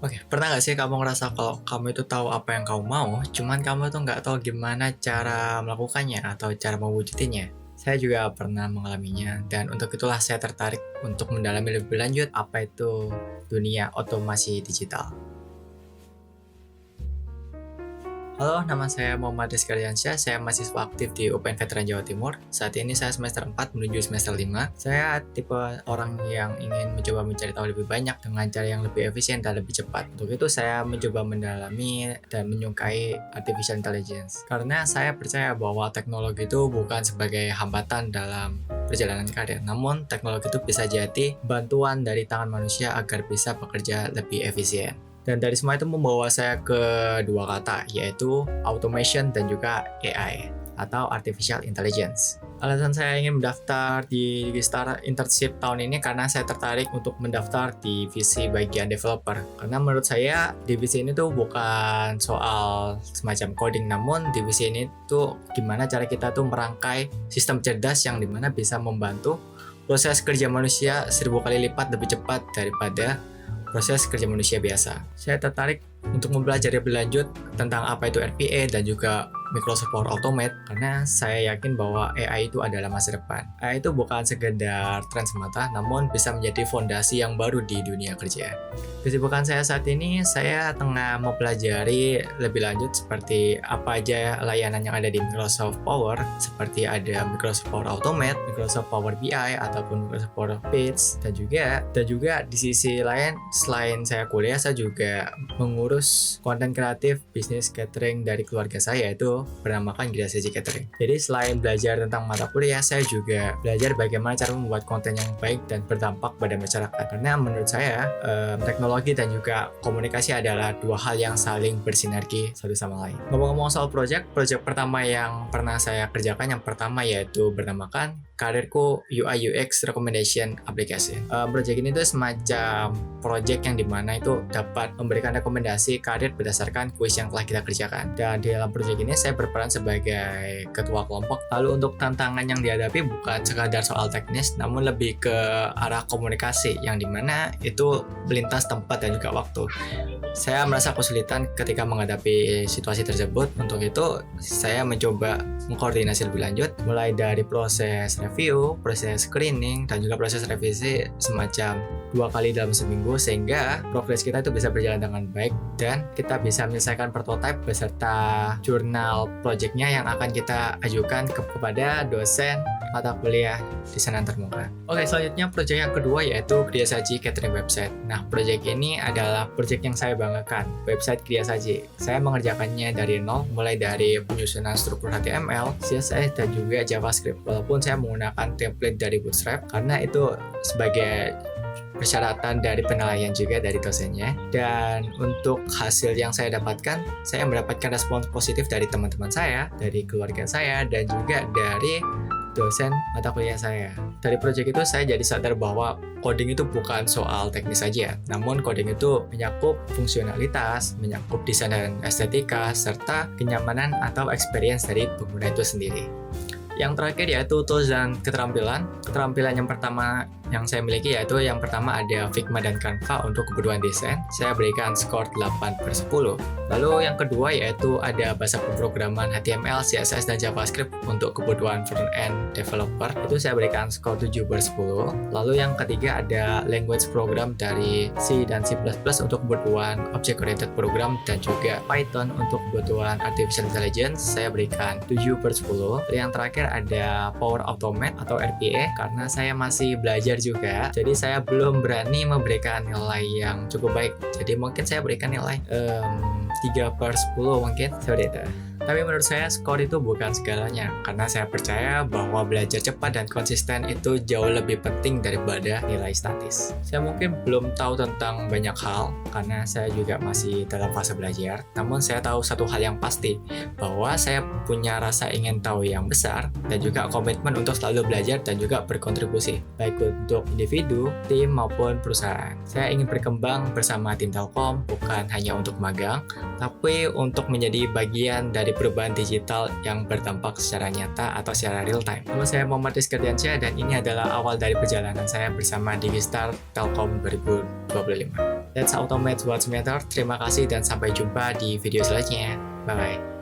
Oke, pernah nggak sih kamu ngerasa kalau kamu itu tahu apa yang kamu mau, cuman kamu tuh nggak tahu gimana cara melakukannya atau cara mewujudinnya? Saya juga pernah mengalaminya, dan untuk itulah saya tertarik untuk mendalami lebih lanjut apa itu dunia otomasi digital. Halo, nama saya Muhammad Rizky Ardiansyah. Saya mahasiswa aktif di UPN Veteran Jawa Timur. Saat ini saya semester 4 menuju semester 5. Saya tipe orang yang ingin mencoba mencari tahu lebih banyak dengan cara yang lebih efisien dan lebih cepat. Untuk itu saya mencoba mendalami dan menyukai artificial intelligence. Karena saya percaya bahwa teknologi itu bukan sebagai hambatan dalam perjalanan karir, namun teknologi itu bisa jadi bantuan dari tangan manusia agar bisa bekerja lebih efisien. Dan dari semua itu membawa saya ke dua kata, yaitu automation dan juga AI atau artificial intelligence. Alasan saya ingin mendaftar di Star Internship tahun ini karena saya tertarik untuk mendaftar di divisi bagian developer. Karena menurut saya divisi ini tuh bukan soal semacam coding, namun divisi ini tuh gimana cara kita tuh merangkai sistem cerdas yang dimana bisa membantu proses kerja manusia 1000 kali lipat lebih cepat daripada proses kerja manusia biasa. Saya tertarik untuk mempelajari lebih lanjut tentang apa itu RPA dan juga Microsoft Power Automate karena saya yakin bahwa AI itu adalah masa depan. AI itu bukan sekedar tren semata, namun bisa menjadi fondasi yang baru di dunia kerja. Kesibukan saya saat ini, saya tengah mempelajari lebih lanjut seperti apa aja layanan yang ada di Microsoft Power, seperti ada Microsoft Power Automate, Microsoft Power BI, ataupun Microsoft Power Page, dan juga di sisi lain, selain saya kuliah, saya juga mengurus konten kreatif bisnis catering dari keluarga saya, yaitu bernamakan Gria Saji Catering. Jadi selain belajar tentang mata kuliah, saya juga belajar bagaimana cara membuat konten yang baik dan berdampak pada masyarakat. Karena menurut saya, teknologi dan juga komunikasi adalah dua hal yang saling bersinergi satu sama lain. Ngomong-ngomong soal project pertama yang pernah saya kerjakan yang pertama yaitu bernamakan Karirku UI UX Recommendation Application. Project ini tuh semacam project yang dimana itu dapat memberikan rekomendasi karir berdasarkan kuis yang telah kita kerjakan. Dan di dalam project ini saya berperan sebagai ketua kelompok. Lalu untuk tantangan yang dihadapi bukan sekadar soal teknis, namun lebih ke arah komunikasi yang dimana itu melintas tempat dan juga waktu. Saya merasa kesulitan ketika menghadapi situasi tersebut. Untuk itu, saya mencoba mengkoordinasi lebih lanjut, mulai dari proses review, proses screening, dan juga proses revisi semacam 2 kali dalam seminggu, sehingga progres kita itu bisa berjalan dengan baik dan kita bisa menyelesaikan prototipe beserta jurnal projectnya yang akan kita ajukan kepada dosen mata kuliah desain antarmuka. Oke, selanjutnya project yang kedua yaitu Gria Saji Catering Website. Nah, project ini adalah project yang saya banggakan, website Gria Saji. Saya mengerjakannya dari nol, mulai dari penyusunan struktur HTML, CSS, dan juga JavaScript. Walaupun saya menggunakan template dari Bootstrap, karena itu sebagai persyaratan dari penilaian juga dari dosennya. Dan untuk hasil yang saya dapatkan, saya mendapatkan respons positif dari teman-teman saya, dari keluarga saya, dan juga dari dosen mata kuliah saya. Dari proyek itu saya jadi sadar bahwa coding itu bukan soal teknis saja, namun coding itu menyakup fungsionalitas, menyakup desain dan estetika, serta kenyamanan atau experience dari pengguna itu sendiri. Yang terakhir yaitu tools dan keterampilan. Keterampilan yang pertama yang saya miliki yaitu yang pertama ada Figma dan Canva untuk kebutuhan desain. Saya berikan skor 8/10. Lalu yang kedua yaitu ada bahasa pemrograman HTML, CSS, dan JavaScript untuk kebutuhan front-end developer. Itu saya berikan skor 7/10. Lalu yang ketiga ada language program dari C dan C++ untuk kebutuhan object-oriented program dan juga Python untuk kebutuhan artificial intelligence. Saya berikan 7/10. Yang terakhir ada Power Automate atau RPA karena saya masih belajar juga, jadi saya belum berani memberikan nilai yang cukup baik, jadi mungkin saya berikan nilai 3/10 mungkin seperti itu. Tapi menurut saya skor itu bukan segalanya, karena saya percaya bahwa belajar cepat dan konsisten itu jauh lebih penting daripada nilai statis. Saya mungkin belum tahu tentang banyak hal, karena saya juga masih dalam fase belajar. Namun saya tahu satu hal yang pasti, bahwa saya punya rasa ingin tahu yang besar, dan juga komitmen untuk selalu belajar dan juga berkontribusi, baik untuk individu, tim, maupun perusahaan. Saya ingin berkembang bersama tim Telkom, bukan hanya untuk magang, tapi untuk menjadi bagian dari dari perubahan digital yang berdampak secara nyata atau secara real time. Nama saya Muhammad Rizky Ardiansyah dan ini adalah awal dari perjalanan saya bersama Digistar Telkom 2025. Let's automate what's matter. Terima kasih dan sampai jumpa di video selanjutnya. Bye-bye.